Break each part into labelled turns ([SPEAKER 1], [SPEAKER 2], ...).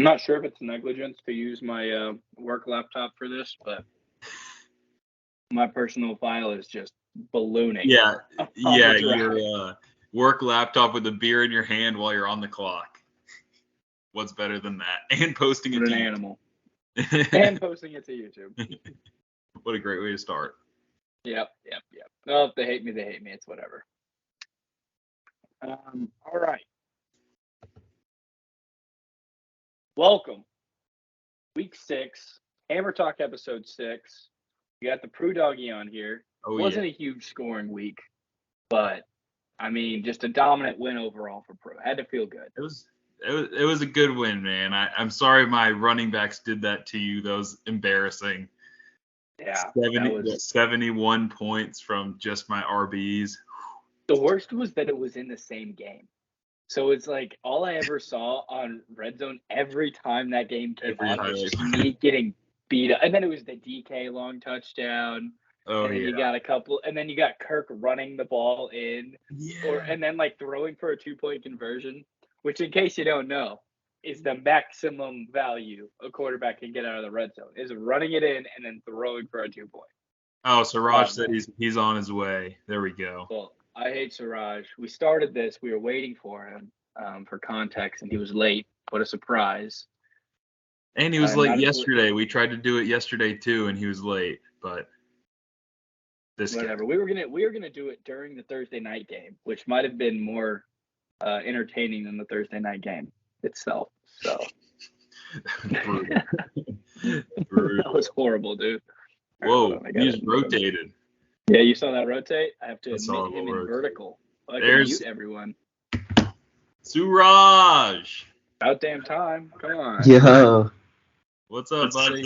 [SPEAKER 1] not sure if it's negligence to use my work laptop for this, but my personal file is just ballooning.
[SPEAKER 2] Yeah,
[SPEAKER 1] on
[SPEAKER 2] yeah,
[SPEAKER 1] the drive.
[SPEAKER 2] your work laptop with a beer in your hand while you're on the clock. What's better than that? And posting it
[SPEAKER 1] What
[SPEAKER 2] to
[SPEAKER 1] an
[SPEAKER 2] YouTube.
[SPEAKER 1] animal. And posting it to YouTube.
[SPEAKER 2] What a great way to start.
[SPEAKER 1] Yep. Well, if they hate me, they hate me. It's whatever. All right. Welcome. Week 6, Hammer Talk episode 6. We got the Prue Doggy on here.
[SPEAKER 2] Oh,
[SPEAKER 1] Wasn't a huge scoring week, but I mean, just a dominant win overall for Prue. Had to feel good.
[SPEAKER 2] It was a good win, man. I'm sorry my running backs did that to you. That was embarrassing.
[SPEAKER 1] Yeah.
[SPEAKER 2] 71 points from just my RBs.
[SPEAKER 1] The worst was that it was in the same game. So it's like all I ever saw on Red Zone every time that game came on was just me getting beat up. And then it was the DK long touchdown.
[SPEAKER 2] Oh,
[SPEAKER 1] and then you got a couple, and then you got Kirk running the ball in, and then like throwing for a 2-point conversion, which, in case you don't know, is the maximum value a quarterback can get out of the red zone, is running it in and then throwing for a 2-point.
[SPEAKER 2] Oh, so Raj said he's on his way. There we go.
[SPEAKER 1] Well, I hate Siraj. We started this. We were waiting for him for context, and he was late. What a surprise.
[SPEAKER 2] And he was late yesterday. We tried to do it yesterday, too, and he was late. But
[SPEAKER 1] whatever. We were gonna do it during the Thursday night game, which might have been more entertaining than the Thursday night game itself. So
[SPEAKER 2] Brutal.
[SPEAKER 1] That was horrible, dude.
[SPEAKER 2] Whoa, he just rotated.
[SPEAKER 1] Yeah, you saw that rotate? I have to admit him in vertical. I can mute everyone.
[SPEAKER 2] Suraj!
[SPEAKER 1] About damn time. Come on.
[SPEAKER 3] Yo.
[SPEAKER 2] What's up, buddy?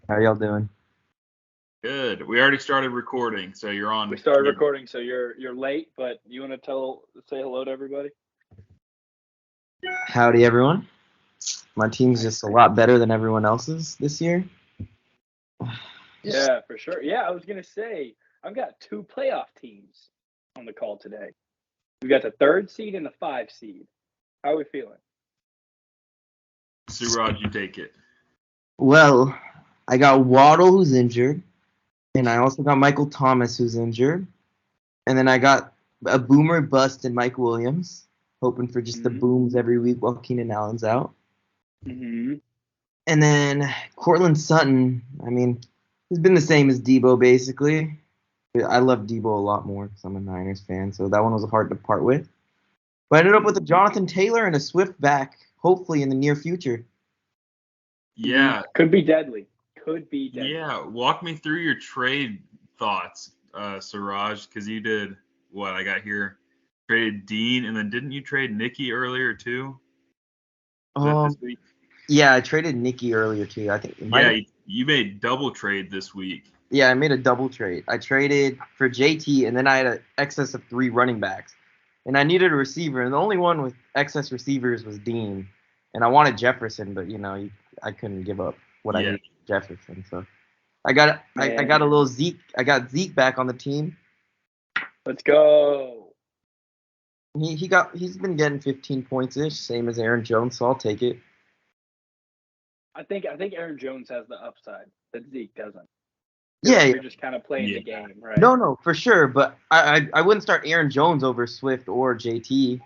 [SPEAKER 3] How y'all doing?
[SPEAKER 2] Good. We already started recording, so you're on.
[SPEAKER 1] We started recording, so you're late, but you want to say hello to everybody?
[SPEAKER 3] Howdy, everyone. My team's just a lot better than everyone else's this year.
[SPEAKER 1] Yeah, for sure. Yeah, I was going to say, I've got 2 playoff teams on the call today. We've got the 3rd seed and the 5 seed. How are we feeling?
[SPEAKER 2] Suraj, you take it.
[SPEAKER 3] Well, I got Waddle, who's injured, and I also got Michael Thomas, who's injured, and then I got a boomer bust in Mike Williams, hoping for just the booms every week while Keenan Allen's out.
[SPEAKER 1] Mm-hmm.
[SPEAKER 3] And then Courtland Sutton, I mean, he's been the same as Debo, basically. I love Debo a lot more because I'm a Niners fan, so that one was hard to part with. But I ended up with a Jonathan Taylor and a Swift back, hopefully in the near future.
[SPEAKER 2] Yeah.
[SPEAKER 1] Could be deadly.
[SPEAKER 2] Yeah, walk me through your trade thoughts, Suraj, because you did what I got here. Traded Dean, and then didn't you trade Nicky earlier too? This week?
[SPEAKER 3] Yeah, I traded Nicky earlier too. I think.
[SPEAKER 2] You made double trade this week.
[SPEAKER 3] Yeah, I made a double trade. I traded for JT, and then I had an excess of 3 running backs, and I needed a receiver, and the only one with excess receivers was Dean, and I wanted Jefferson, but I couldn't give up what I needed Jefferson, so I got a little Zeke. I got Zeke back on the team.
[SPEAKER 1] Let's go.
[SPEAKER 3] He's been getting 15 points ish, same as Aaron Jones, so I'll take it.
[SPEAKER 1] I think Aaron Jones has the upside that Zeke doesn't.
[SPEAKER 3] Yeah,
[SPEAKER 1] you're just kind of playing the game, right?
[SPEAKER 3] No, for sure, but I wouldn't start Aaron Jones over Swift or JT.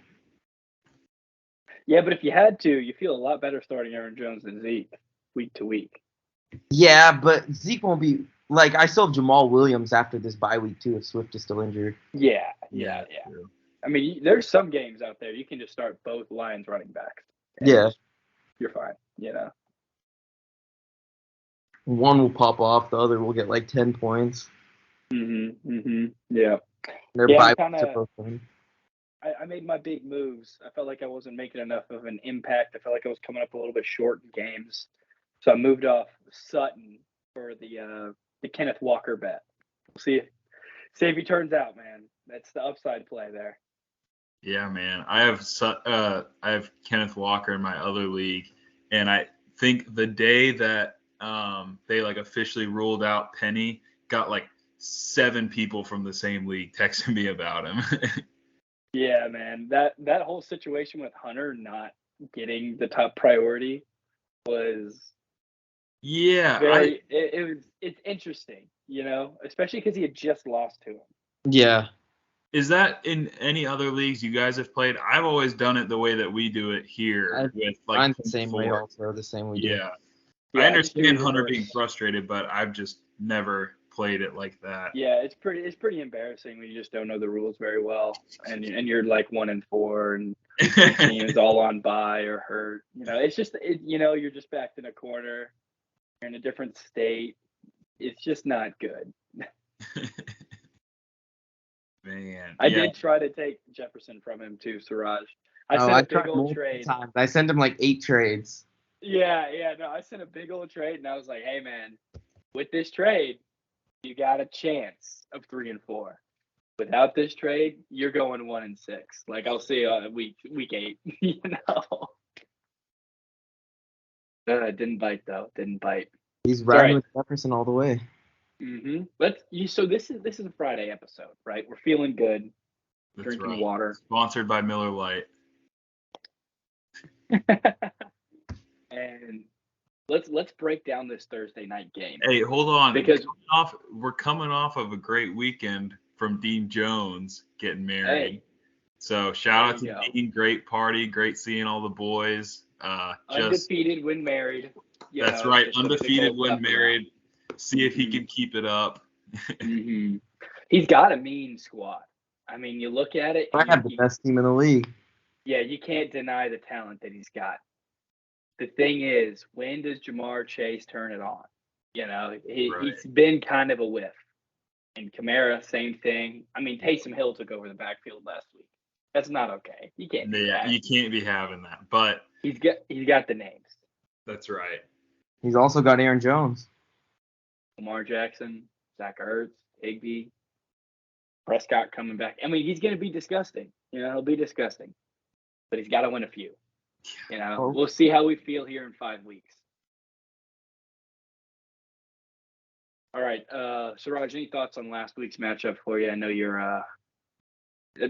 [SPEAKER 1] Yeah, but if you had to, you feel a lot better starting Aaron Jones than Zeke week to week.
[SPEAKER 3] Yeah, but Zeke won't be like I still have Jamal Williams after this bye week too if Swift is still injured.
[SPEAKER 1] Yeah. I mean, there's some games out there you can just start both Lions running backs.
[SPEAKER 3] Yeah,
[SPEAKER 1] you're fine.
[SPEAKER 3] One will pop off, the other will get like 10 points.
[SPEAKER 1] Yeah.
[SPEAKER 3] They're bye weeks are both fun.
[SPEAKER 1] I made my big moves. I felt like I wasn't making enough of an impact. I felt like I was coming up a little bit short in games. So I moved off Sutton for the Kenneth Walker bet. We'll see if he turns out, man. That's the upside play there.
[SPEAKER 2] Yeah, man. I have Kenneth Walker in my other league, and I think the day that they like officially ruled out Penny, got like 7 people from the same league texting me about him.
[SPEAKER 1] Yeah, man. That whole situation with Hunter not getting the top priority was
[SPEAKER 2] Yeah,
[SPEAKER 1] it's interesting, especially because he had just lost to him.
[SPEAKER 3] Yeah.
[SPEAKER 2] Is that in any other leagues you guys have played? I've always done it the way that we do it here with like
[SPEAKER 3] Mine's the same way
[SPEAKER 2] four.
[SPEAKER 3] also, the same we do.
[SPEAKER 2] Yeah.
[SPEAKER 1] Yeah,
[SPEAKER 2] I
[SPEAKER 1] I just do
[SPEAKER 2] understand Hunter
[SPEAKER 1] reverse.
[SPEAKER 2] being frustrated, but I've just never played it like that.
[SPEAKER 1] Yeah, it's pretty embarrassing when you just don't know the rules very well, and you're like 1-4, and your team is all on bye or hurt. It's just you're just backed in a corner, you're in a different state. It's just not good.
[SPEAKER 2] Man,
[SPEAKER 1] I did try to take Jefferson from him too, Siraj. I
[SPEAKER 3] I
[SPEAKER 1] sent a big
[SPEAKER 3] tried
[SPEAKER 1] old
[SPEAKER 3] multiple
[SPEAKER 1] trade.
[SPEAKER 3] times. I sent him like 8 trades.
[SPEAKER 1] Yeah, no, I sent a big old trade, and I was like, hey man, with this trade, you got a chance of 3-4. Without this trade, you're going 1-6. Like, I'll see you week 8. Didn't bite though. Didn't bite.
[SPEAKER 3] He's riding
[SPEAKER 1] right.
[SPEAKER 3] with Jefferson all the way.
[SPEAKER 1] So this is a Friday episode, right? We're feeling good.
[SPEAKER 2] That's
[SPEAKER 1] drinking
[SPEAKER 2] right.
[SPEAKER 1] water.
[SPEAKER 2] Sponsored by Miller Lite.
[SPEAKER 1] And let's break down this Thursday night game.
[SPEAKER 2] Hey, hold on.
[SPEAKER 1] Because
[SPEAKER 2] we're coming off of a great weekend from Dean Jones getting married.
[SPEAKER 1] Hey,
[SPEAKER 2] so shout out to Dean. Great party. Great seeing all the boys.
[SPEAKER 1] Undefeated when married.
[SPEAKER 2] That's right. Undefeated when married. See if he can keep it up.
[SPEAKER 1] Mm-hmm. He's got a mean squad. I mean, you look at it.
[SPEAKER 3] I have the best team in the league.
[SPEAKER 1] Yeah, you can't deny the talent that he's got. The thing is, when does Jamar Chase turn it on? He's been kind of a whiff. And Kamara, same thing. I mean, Taysom Hill took over the backfield last week. That's not okay. You can't.
[SPEAKER 2] Yeah, you can't be having that. But
[SPEAKER 1] he's got the names.
[SPEAKER 2] That's right.
[SPEAKER 3] He's also got Aaron Jones,
[SPEAKER 1] Lamar Jackson, Zach Ertz, Higbee, Prescott coming back. I mean, he's going to be disgusting. He'll be disgusting. But he's got to win a few. We'll see how we feel here in 5 weeks. All right, Siraj, any thoughts on last week's matchup for you? I know you're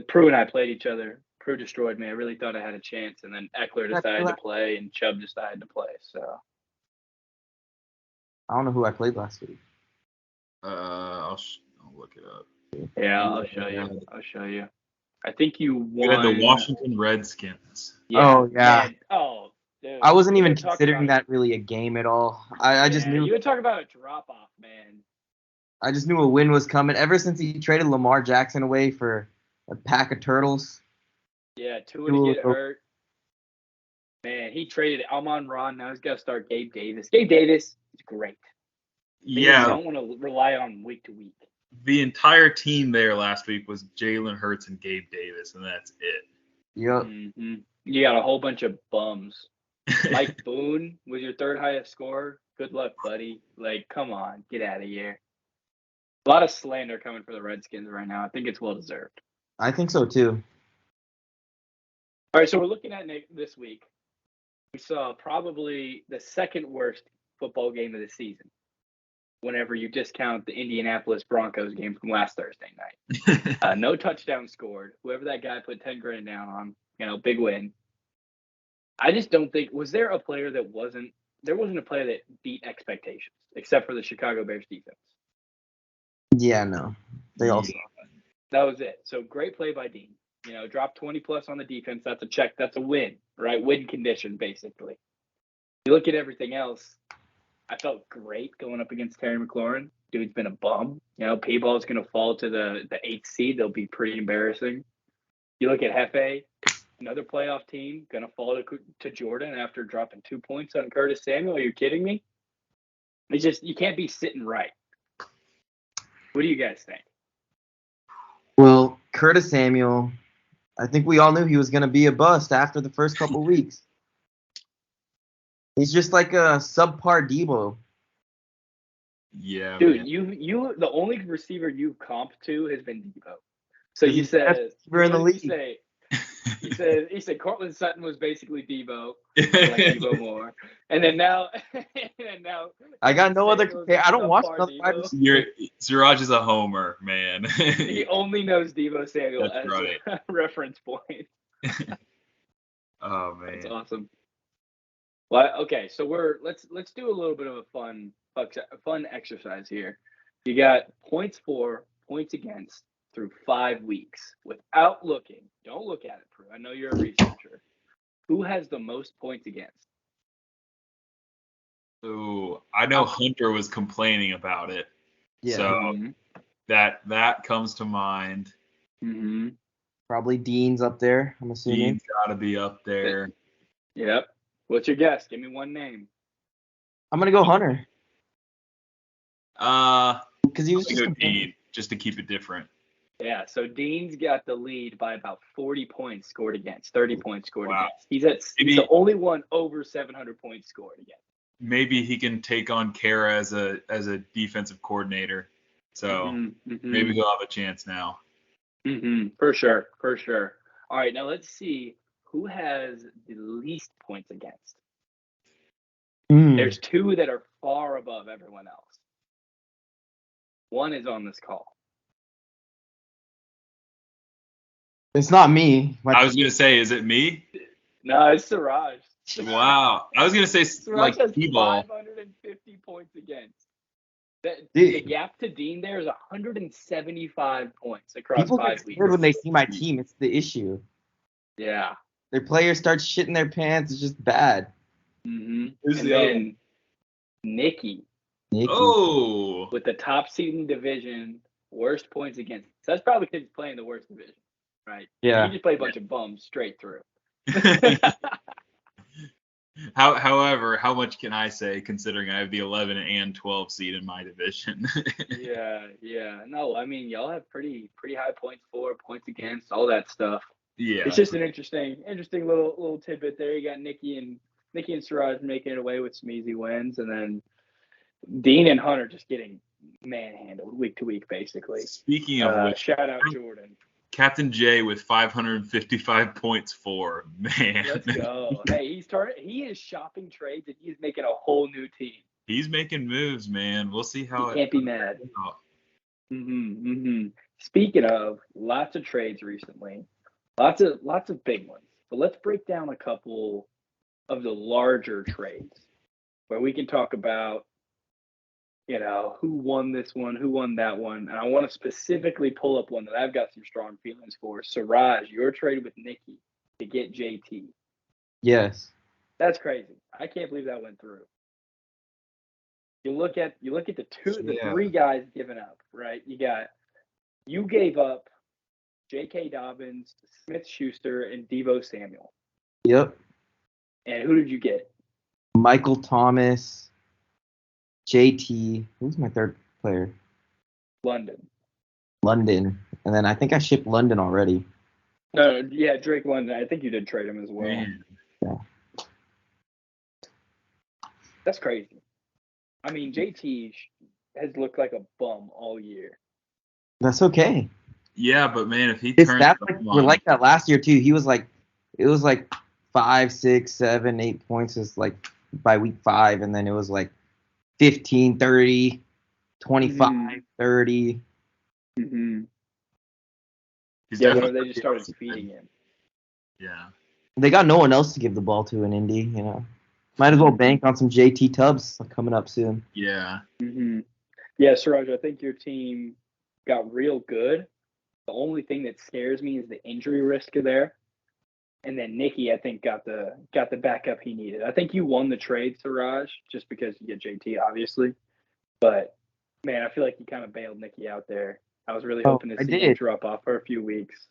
[SPEAKER 1] Prue and I played each other. Prue destroyed me. I really thought I had a chance, and then Eckler decided to play, and Chubb decided to play. So
[SPEAKER 3] I don't know who I played last week.
[SPEAKER 2] I'll look it up.
[SPEAKER 1] Yeah, I'll show you. I think you won.
[SPEAKER 2] You had the Washington Redskins.
[SPEAKER 3] Yeah, oh yeah.
[SPEAKER 1] Man. Oh, dude.
[SPEAKER 3] I wasn't even considering that really a game at all. I just knew.
[SPEAKER 1] You would talk about a drop off, man.
[SPEAKER 3] I just knew a win was coming ever since he traded Lamar Jackson away for a pack of turtles.
[SPEAKER 1] Yeah, Tua to get hurt. Man, he traded Amon-Ra. Now he's got to start Gabe Davis. Gabe Davis is great.
[SPEAKER 2] Yeah.
[SPEAKER 1] I don't want to rely on week to week.
[SPEAKER 2] The entire team there last week was Jalen Hurts and Gabe Davis, and that's it.
[SPEAKER 3] Yep.
[SPEAKER 1] Mm-hmm. You got a whole bunch of bums. Mike Boone was your third highest scorer. Good luck, buddy. Like, come on, get out of here. A lot of slander coming for the Redskins right now. I think it's well deserved.
[SPEAKER 3] I think so too.
[SPEAKER 1] All right, so we're looking at this week. We saw probably the second worst football game of the season. Whenever you discount the Indianapolis Broncos game from last Thursday night. No touchdown scored. Whoever that guy put $10,000 down on, big win. I just don't think, there wasn't a player that beat expectations, except for the Chicago Bears defense.
[SPEAKER 3] Yeah, no. They also.
[SPEAKER 1] That was it. So great play by Dean. Drop 20 plus on the defense. That's a check. That's a win, right? Win condition, basically. You look at everything else. I felt great going up against Terry McLaurin. Dude's been a bum. P-Ball's going to fall to the 8th seed. They'll be pretty embarrassing. You look at Hefe, another playoff team, going to fall to Jordan after dropping 2 points on Curtis Samuel. Are you kidding me? It's just, you can't be sitting right. What do you guys think?
[SPEAKER 3] Well, Curtis Samuel, I think we all knew he was going to be a bust after the first couple weeks. He's just like a subpar Debo.
[SPEAKER 2] Yeah,
[SPEAKER 1] dude,
[SPEAKER 2] man.
[SPEAKER 1] you the only receiver you've comped to has been Debo. So you said
[SPEAKER 3] we're in the league.
[SPEAKER 1] He said Cortland Sutton was basically Debo, like Debo more, and then now
[SPEAKER 3] I got no other. I don't watch another wide receiver.
[SPEAKER 2] Siraj is a homer, man.
[SPEAKER 1] He only knows Debo Samuel
[SPEAKER 2] That's
[SPEAKER 1] as
[SPEAKER 2] right.
[SPEAKER 1] a reference point.
[SPEAKER 2] Oh man,
[SPEAKER 1] That's awesome. Well, okay, so let's do a little bit of a fun exercise here. You got points for, points against through 5 weeks without looking. Don't look at it, Prue. I know you're a researcher. Who has the most points against?
[SPEAKER 2] Ooh, I know Hunter was complaining about it.
[SPEAKER 3] Yeah.
[SPEAKER 2] So that comes to mind.
[SPEAKER 1] Mm-hmm.
[SPEAKER 3] Probably Dean's up there, I'm assuming.
[SPEAKER 2] Dean's got to be up there.
[SPEAKER 1] Yep. What's your guess? Give me one name.
[SPEAKER 3] I'm going to go Hunter. Because he
[SPEAKER 2] I'm
[SPEAKER 3] was
[SPEAKER 2] gonna
[SPEAKER 3] just
[SPEAKER 2] go Dean, just to keep it different.
[SPEAKER 1] Yeah, so Dean's got the lead by about 40 points scored against, 30 points scored
[SPEAKER 2] Wow.
[SPEAKER 1] against. He's the only one over 700 points scored against.
[SPEAKER 2] Maybe he can take on Kara as a defensive coordinator. So maybe he'll have a chance now.
[SPEAKER 1] For sure. All right, now let's see who has the least points against. There's 2 that are far above everyone else. One is on this call.
[SPEAKER 3] It's not me.
[SPEAKER 2] I was gonna say, is it me?
[SPEAKER 1] No, it's Siraj.
[SPEAKER 2] Wow. I was gonna say
[SPEAKER 1] Siraj has
[SPEAKER 2] T-ball.
[SPEAKER 1] 550 points against. The
[SPEAKER 3] Dude.
[SPEAKER 1] gap to Dean there is 175 points across
[SPEAKER 3] People
[SPEAKER 1] 5
[SPEAKER 3] get
[SPEAKER 1] weeks.
[SPEAKER 3] scared when they see my team. It's the issue.
[SPEAKER 1] Yeah.
[SPEAKER 3] Their players start shitting their pants. It's just bad.
[SPEAKER 1] And
[SPEAKER 2] Who's the
[SPEAKER 1] then Nikki
[SPEAKER 2] Oh.
[SPEAKER 1] with the top seed in the division, worst points against. So that's probably because he's playing the worst division, right?
[SPEAKER 3] Yeah.
[SPEAKER 1] He just played a bunch of bums straight through.
[SPEAKER 2] However, how much can I say considering I have the 11 and 12 seed in my division?
[SPEAKER 1] Yeah. No, I mean y'all have pretty high points for, points against, all that stuff.
[SPEAKER 2] Yeah.
[SPEAKER 1] It's just an interesting little tidbit there. You got Nikki and Siraj making it away with some easy wins, and then Dean and Hunter just getting manhandled week to week, basically.
[SPEAKER 2] Speaking of which,
[SPEAKER 1] shout out Jordan.
[SPEAKER 2] Captain J with 555 points for, man.
[SPEAKER 1] Let's go. Hey, he is shopping trades and he's making a whole new team.
[SPEAKER 2] He's making moves, man. We'll see how
[SPEAKER 1] He can't be mad. Speaking of, lots of trades recently. Lots of big ones. But let's break down a couple of the larger trades where we can talk about, who won this one, who won that one. And I want to specifically pull up one that I've got some strong feelings for. Siraj, your trade with Nikki to get JT.
[SPEAKER 3] Yes.
[SPEAKER 1] That's crazy. I can't believe that went through. You look at the 3 guys given up, right? You gave up J.K. Dobbins, Smith Schuster, and Deebo Samuel.
[SPEAKER 3] Yep.
[SPEAKER 1] And who did you get?
[SPEAKER 3] Michael Thomas, JT. Who's my third player?
[SPEAKER 1] London.
[SPEAKER 3] And then I think I shipped London already.
[SPEAKER 1] No, yeah, Drake London. I think you did trade him as well.
[SPEAKER 2] Man.
[SPEAKER 3] Yeah.
[SPEAKER 1] That's crazy. I mean, JT has looked like a bum all year.
[SPEAKER 3] That's okay.
[SPEAKER 2] Yeah, but man, if he
[SPEAKER 3] His
[SPEAKER 2] turns
[SPEAKER 3] stats
[SPEAKER 2] it
[SPEAKER 3] were
[SPEAKER 2] on,
[SPEAKER 3] like that last year too. It was like 5, 6, 7, 8 points is like by week 5, and then it was like 15, 30, 25, 30.
[SPEAKER 2] he's
[SPEAKER 1] Yeah,
[SPEAKER 2] definitely
[SPEAKER 1] they just started feeding him.
[SPEAKER 2] Yeah.
[SPEAKER 3] They got no one else to give the ball to in Indy, Might as well bank on some JT Tubbs coming up soon.
[SPEAKER 2] Yeah.
[SPEAKER 1] Yeah, Siraj, I think your team got real good. The only thing that scares me is the injury risk there. And then Nikki, I think, got the backup he needed. I think you won the trade, Siraj, just because you get JT, obviously. But man, I feel like you kind of bailed Nikki out there. I was really hoping to see him drop off for a few weeks.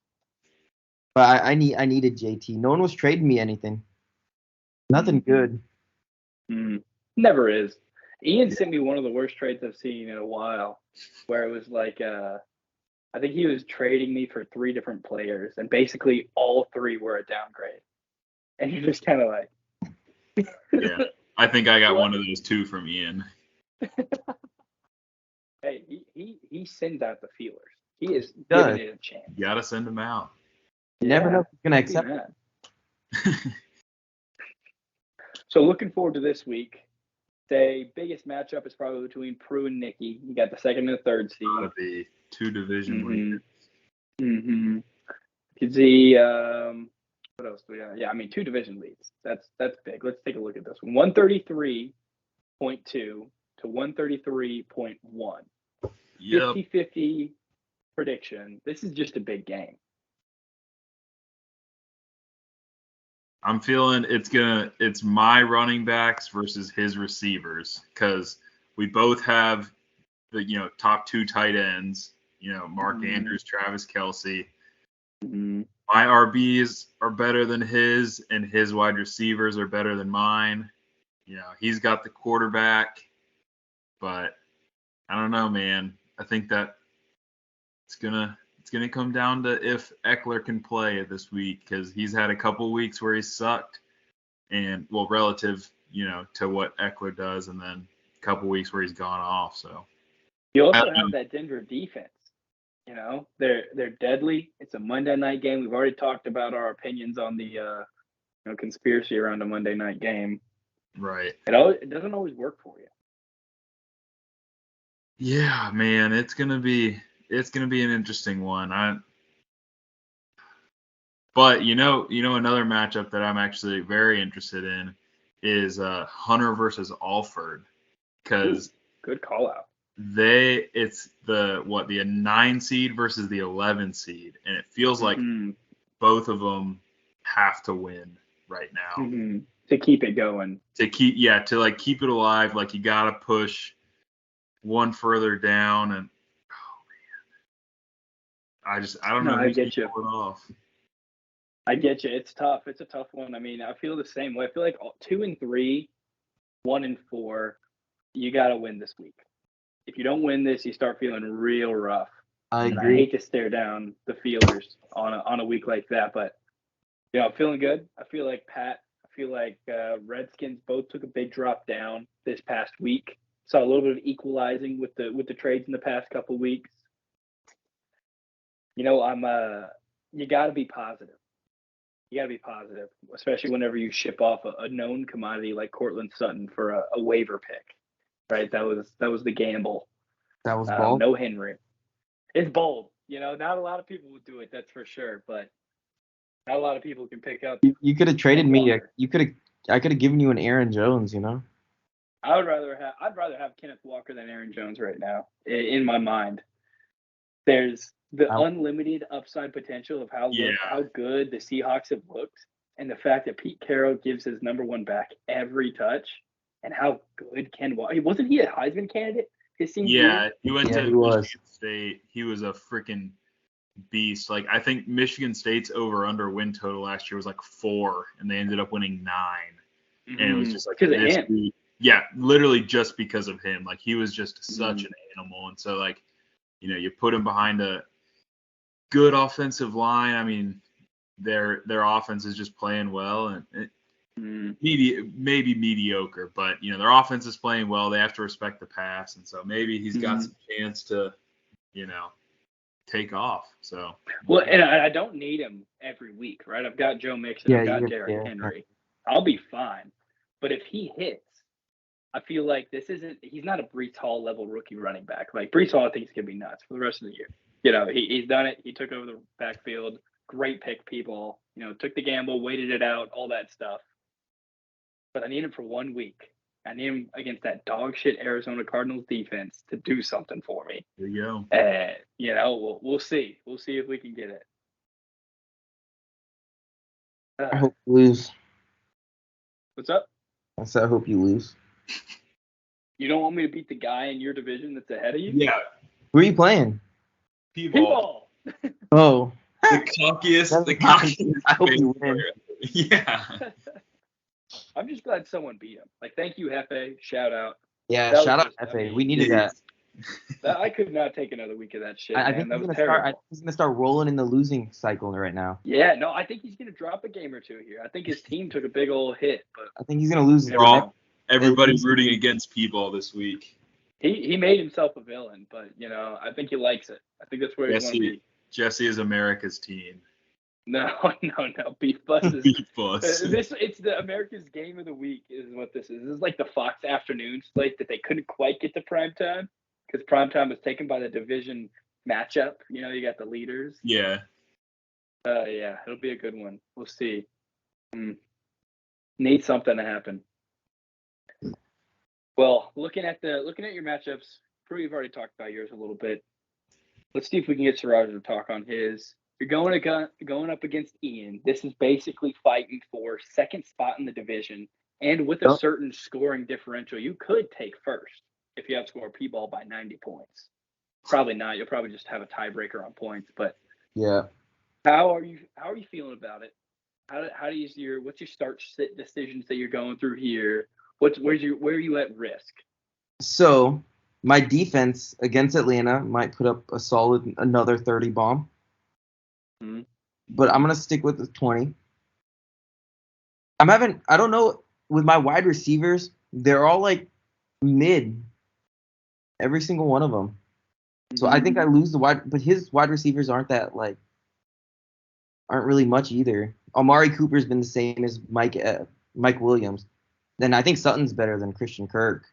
[SPEAKER 3] But I needed JT. No one was trading me anything. Nothing good.
[SPEAKER 1] Never is. Ian sent me one of the worst trades I've seen in a while, where it was like I think he was trading me for 3 different players, and basically all 3 were a downgrade. And you're just kind of like,
[SPEAKER 2] Yeah. I think I got one of those too from Ian.
[SPEAKER 1] Hey, he sends out the feelers. He is giving it a chance.
[SPEAKER 2] You gotta send him out.
[SPEAKER 3] You never know if he's gonna accept it.
[SPEAKER 1] So looking forward to this week. The biggest matchup is probably between Prue and Nikki. You got the 2nd and the 3rd seed.
[SPEAKER 2] Gotta be 2 division leaders.
[SPEAKER 1] You could see What else do we have? Yeah, I mean, 2 division leads. That's big. Let's take a look at this one. 133.2 to 133.1.
[SPEAKER 2] Yep.
[SPEAKER 1] 50-50 prediction. This is just a big game.
[SPEAKER 2] I'm feeling it's my running backs versus his receivers because we both have the top 2 tight ends. Mark Andrews, Travis Kelce.
[SPEAKER 1] Mm-hmm.
[SPEAKER 2] My RBs are better than his, and his wide receivers are better than mine. He's got the quarterback, but I don't know, man. I think that it's gonna come down to if Eckler can play this week because he's had a couple weeks where he sucked, and relative, to what Eckler does, and then a couple weeks where he's gone off. So
[SPEAKER 1] you also have that Denver defense. They're deadly. It's a Monday night game. We've already talked about our opinions on the conspiracy around a Monday night game.
[SPEAKER 2] Right.
[SPEAKER 1] It doesn't always work for you.
[SPEAKER 2] Yeah, man, it's gonna be an interesting one. But another matchup that I'm actually very interested in is Hunter versus Alford, because
[SPEAKER 1] good call out.
[SPEAKER 2] It's the 9 seed versus the 11 seed, and it feels like both of them have to win right now
[SPEAKER 1] to keep it going.
[SPEAKER 2] To keep it alive. Like, you gotta push one further down, and I don't know.
[SPEAKER 1] I get you.
[SPEAKER 2] Off.
[SPEAKER 1] I get you. It's tough. It's a tough one. I mean, I feel the same way. I feel like 2 and 3, 1 and 4, you gotta win this week. If you don't win this, you start feeling real rough.
[SPEAKER 3] I
[SPEAKER 1] agree.
[SPEAKER 3] agree.
[SPEAKER 1] I hate to stare down the fielders on a week like that, but I'm feeling good. I feel like Redskins both took a big drop down this past week. Saw a little bit of equalizing with the trades in the past couple weeks. You got to be positive. You got to be positive, especially whenever you ship off a known commodity like Cortland Sutton for a waiver pick. Right, that was the gamble.
[SPEAKER 3] That was bold.
[SPEAKER 1] No Henry. It's bold. Not a lot of people would do it. That's for sure. But not a lot of people can pick up.
[SPEAKER 3] You could have traded me. I could have given you an Aaron Jones.
[SPEAKER 1] I'd rather have Kenneth Walker than Aaron Jones right now. In my mind, there's the unlimited upside potential of how good the Seahawks have looked, and the fact that Pete Carroll gives his number 1 back every touch. And how good Ken Walker. Wasn't he a Heisman candidate his senior year?
[SPEAKER 2] He went to Michigan State. He was a freaking beast. Like, I think Michigan State's over-under win total last year was like 4, and they ended up winning 9. And it was just like this dude. Yeah, literally just because of him. Like, he was just such an animal. And so, like, you put him behind a good offensive line. I mean, their offense is just playing well, and maybe mediocre, but their offense is playing well. They have to respect the pass, and so maybe he's got some chance to take off. So
[SPEAKER 1] and I don't need him every week, right? I've got Joe Mixon, I've got Derrick Henry. I'll be fine. But if he hits, I feel like he's not a Breece Hall level rookie running back. Like, Breece Hall, I think he's gonna be nuts for the rest of the year. He's done it. He took over the backfield. Great pick, people. Took the gamble, waited it out, all that stuff. But I need him for 1 week. I need him against that dog shit Arizona Cardinals defense to do something for me.
[SPEAKER 2] There you go.
[SPEAKER 1] And we'll see. We'll see if we can get it.
[SPEAKER 3] I hope you lose.
[SPEAKER 1] What's up?
[SPEAKER 3] I said I hope you lose.
[SPEAKER 1] You don't want me to beat the guy in your division that's ahead of you?
[SPEAKER 2] Yeah.
[SPEAKER 3] Who are you playing?
[SPEAKER 2] P-ball.
[SPEAKER 3] Oh.
[SPEAKER 2] The cockiest.
[SPEAKER 3] I hope you win.
[SPEAKER 2] Yeah.
[SPEAKER 1] I'm just glad someone beat him. Like, thank you, Hefe. Shout out.
[SPEAKER 3] Yeah, shout out Hefe. We needed that.
[SPEAKER 1] I could not take another week of that shit.
[SPEAKER 3] I think he's gonna start rolling in the losing cycle right now.
[SPEAKER 1] Yeah, no, I think he's gonna drop a game or 2 here. I think his team took a big old hit, but
[SPEAKER 3] I think he's gonna lose.
[SPEAKER 2] Everybody's rooting against P-ball this week.
[SPEAKER 1] He made himself a villain, but I think he likes it. I think that's where he's going to be.
[SPEAKER 2] Jesse is America's team.
[SPEAKER 1] No. Beef Bus is
[SPEAKER 2] Beef Bus.
[SPEAKER 1] It's the America's Game of the Week is what this is. This is like the Fox afternoon slate that they couldn't quite get to primetime because primetime was taken by the division matchup. You got the leaders.
[SPEAKER 2] Yeah.
[SPEAKER 1] Yeah, it'll be a good one. We'll see. Need something to happen. Well, looking at your matchups, Prue, you've already talked about yours a little bit. Let's see if we can get Siraj to talk on his. You're going up against Ian. This is basically fighting for second spot in the division, and with a
[SPEAKER 3] Yep.
[SPEAKER 1] certain scoring differential, you could take first if you outscore P-ball by 90 points. Probably not. You'll probably just have a tiebreaker on points. But
[SPEAKER 3] Yeah.
[SPEAKER 1] how are you feeling about it? What's your start sit decisions that you're going through here? Where are you at risk?
[SPEAKER 3] So my defense against Atlanta might put up a solid another 30 bomb.
[SPEAKER 1] Mhm.
[SPEAKER 3] But I'm gonna stick with the 20. I don't know, with my wide receivers, they're all like mid. Every single one of them. So I think I lose but his wide receivers aren't really much either. Amari Cooper's been the same as Mike Williams. Then I think Sutton's better than Christian Kirk.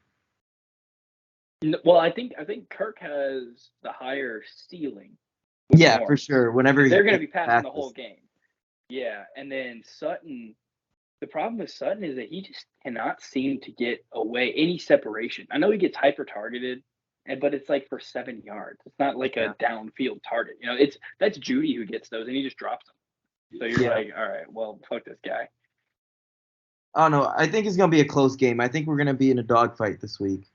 [SPEAKER 1] Well, I think Kirk has the higher ceiling.
[SPEAKER 3] Yeah, for sure. Whenever
[SPEAKER 1] they're going to be passing the whole game. Yeah, and then Sutton. The problem with Sutton is that he just cannot seem to get away any separation. I know he gets hyper targeted, but it's like for 7 yards. It's not like a downfield target. That's Judy who gets those, and he just drops them. So you're like, all right, well, fuck this guy.
[SPEAKER 3] Oh no, I think it's gonna be a close game. I think we're gonna be in a dogfight this week.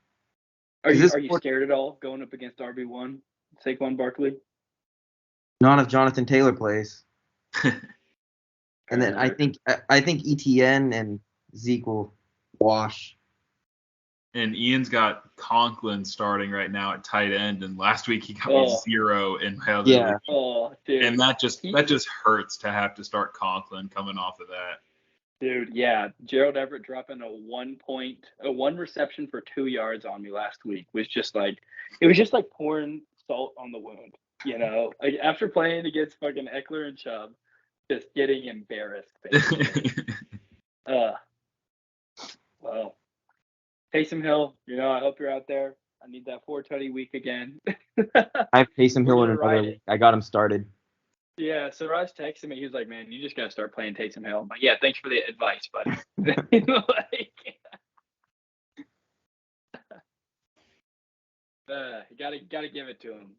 [SPEAKER 1] Are you scared at all going up against RB1, Saquon Barkley?
[SPEAKER 3] Not if Jonathan Taylor plays. And then I think ETN and Zeke will wash.
[SPEAKER 2] And Ian's got Conklin starting right now at tight end, and last week he got me 0 in my other league.
[SPEAKER 1] Oh, dude.
[SPEAKER 2] And that just hurts to have to start Conklin coming off of that.
[SPEAKER 1] Dude, yeah. Gerald Everett dropping a 1 reception for 2 yards on me last week was just like pouring salt on the wound. Like after playing against fucking Eckler and Chubb, just getting embarrassed. Well, Taysom Hill, I hope you're out there. I need that 420 week again.
[SPEAKER 3] I have Taysom Hill in another league. I got him started.
[SPEAKER 1] Yeah, so Raj texted me. He was like, "Man, you just gotta start playing Taysom Hill." I'm like, "Yeah, thanks for the advice, buddy." You gotta give it to him.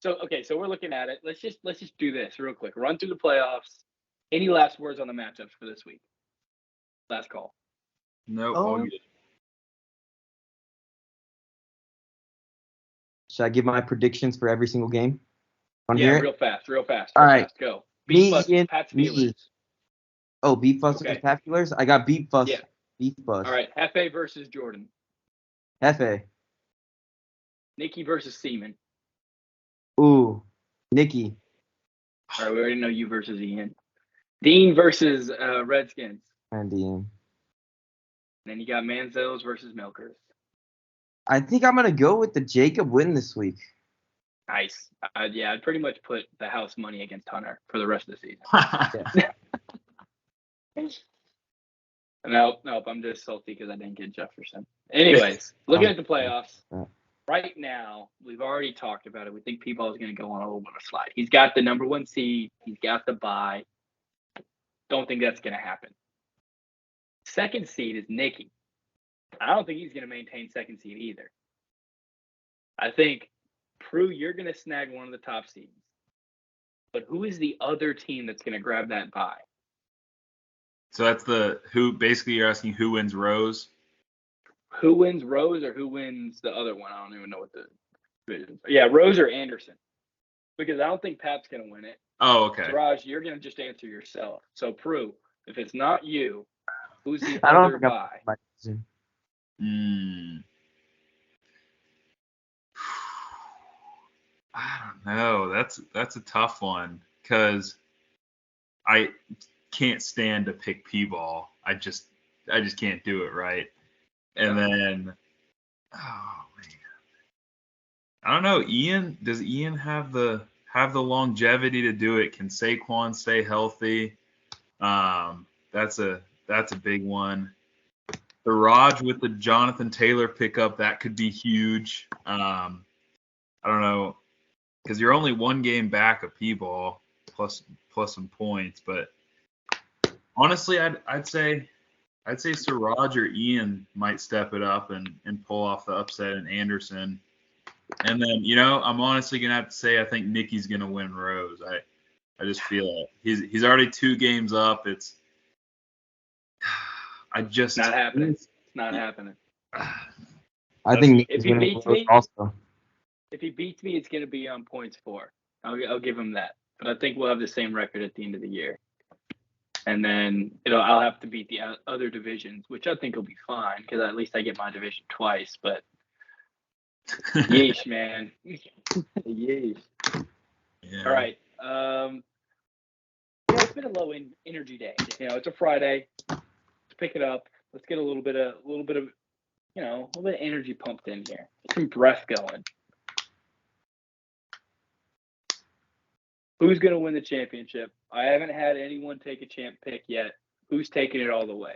[SPEAKER 1] So we're looking at it. Let's just do this real quick. Run through the playoffs. Any last words on the matchups for this week? Last call.
[SPEAKER 2] Nope. All good.
[SPEAKER 3] Should I give my predictions for every single game?
[SPEAKER 1] Real fast.
[SPEAKER 3] All right,
[SPEAKER 1] go. Beef Busters, Pat Steelers.
[SPEAKER 3] Oh, Beef Busters, Pat Steelers. I got Beef Bust.
[SPEAKER 1] Yeah.
[SPEAKER 3] Beef Bust.
[SPEAKER 1] All right, Hefe versus Jordan.
[SPEAKER 3] Hefe.
[SPEAKER 1] Nikki versus Seaman.
[SPEAKER 3] Ooh, Nikki.
[SPEAKER 1] All right, we already know you versus Ian. Dean versus Redskins.
[SPEAKER 3] And Dean.
[SPEAKER 1] And then you got Manziels versus Milkers.
[SPEAKER 3] I think I'm gonna go with the Jacob win this week.
[SPEAKER 1] Nice. I'd pretty much put the house money against Hunter for the rest of the season. Nope. I'm just salty because I didn't get Jefferson. Anyways, looking at the playoffs, right now, we've already talked about it. We think P-Ball is going to go on a little bit of a slide. He's got the number 1 seed. He's got the bye. Don't think that's going to happen. Second seed is Nikki. I don't think he's going to maintain second seed either. I think, Prue, you're going to snag one of the top seeds. But who is the other team that's going to grab that bye?
[SPEAKER 2] So that's basically you're asking who wins Rose?
[SPEAKER 1] Who wins Rose or who wins the other one? I don't even know what the division is. Yeah, Rose or Anderson. Because I don't think Pat's going to win it.
[SPEAKER 2] Oh, okay.
[SPEAKER 1] Raj, you're going to just answer yourself. So, Prue, if it's not you, who's the other bye?
[SPEAKER 2] I don't know. That's a tough one because I can't stand to pick P-Ball. I just can't do it right. And then, oh man, I don't know. Does Ian have the longevity to do it? Can Saquon stay healthy? That's a big one. The Raj with the Jonathan Taylor pickup, that could be huge. I don't know, because you're only one game back of P-Ball. plus some points. But honestly, I'd say Siraj or Ian might step it up and pull off the upset in Anderson. And then, I'm honestly gonna have to say I think Nicky's gonna win Rose. I just feel it. He's already 2 games up. It's
[SPEAKER 1] not happening. It's not happening.
[SPEAKER 3] I think
[SPEAKER 1] if he beats me,
[SPEAKER 3] also.
[SPEAKER 1] If he beats me, it's gonna be on points for. I'll give him that. But I think we'll have the same record at the end of the year. And then I'll have to beat the other divisions, which I think will be fine because at least I get my division twice. But yeesh, man, yeesh.
[SPEAKER 2] Yeah.
[SPEAKER 1] All right. It's been a low energy day. It's a Friday. Let's pick it up. Let's get a little bit of energy pumped in here. Get some breath going. Who's going to win the championship? I haven't had anyone take a champ pick yet. Who's taking it all the way?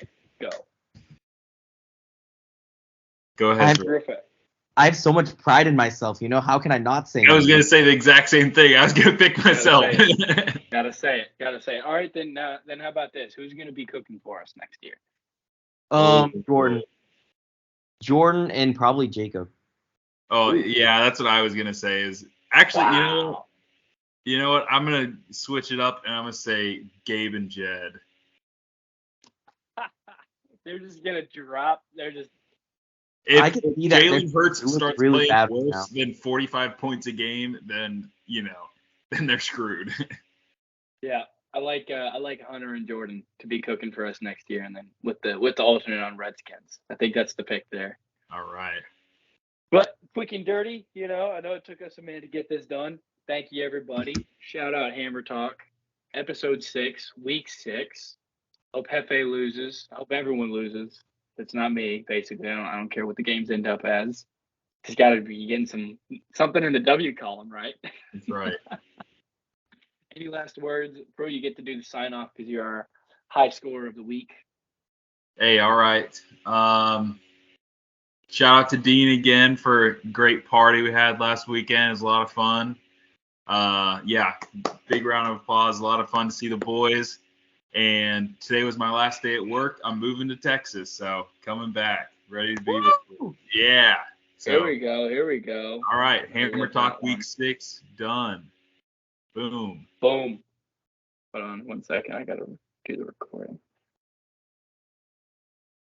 [SPEAKER 2] Go ahead.
[SPEAKER 3] I have so much pride in myself. How can I not say?
[SPEAKER 2] I was going to say the exact same thing. I was going to pick myself.
[SPEAKER 1] Gotta say it. All right, then how about this? Who's going to be cooking for us next year?
[SPEAKER 3] Jordan and probably Jacob.
[SPEAKER 2] Oh, yeah, that's what I was going to say is actually,
[SPEAKER 1] wow.
[SPEAKER 2] You know what? I'm going to switch it up, and I'm going to say Gabe and Jed.
[SPEAKER 1] They're just going to drop. They're just.
[SPEAKER 2] If Jalen Hurts starts really playing worse than 45 points a game, then, then they're screwed.
[SPEAKER 1] Yeah, I like Hunter and Jordan to be cooking for us next year, and then with the alternate on Redskins. I think that's the pick there.
[SPEAKER 2] All right.
[SPEAKER 1] But quick and dirty, I know it took us a minute to get this done. Thank you, everybody. Shout out Hammer Talk, episode 6, week 6. Hope Hefe loses. I hope everyone loses. It's not me, basically. I don't care what the games end up as. Just got to be getting something in the W column, right?
[SPEAKER 2] That's right.
[SPEAKER 1] Any last words? Bro, you get to do the sign off because you're our high scorer of the week.
[SPEAKER 2] Hey, all right. Shout out to Dean again for a great party we had last weekend. It was a lot of fun. Yeah, big round of applause. A lot of fun to see the boys. And today was my last day at work. I'm moving to Texas, so coming back, ready to be with you. Yeah. So,
[SPEAKER 1] Here we go.
[SPEAKER 2] All right, Hammer Talk week 6 done. Boom.
[SPEAKER 1] Hold on 1 second. I gotta do the recording.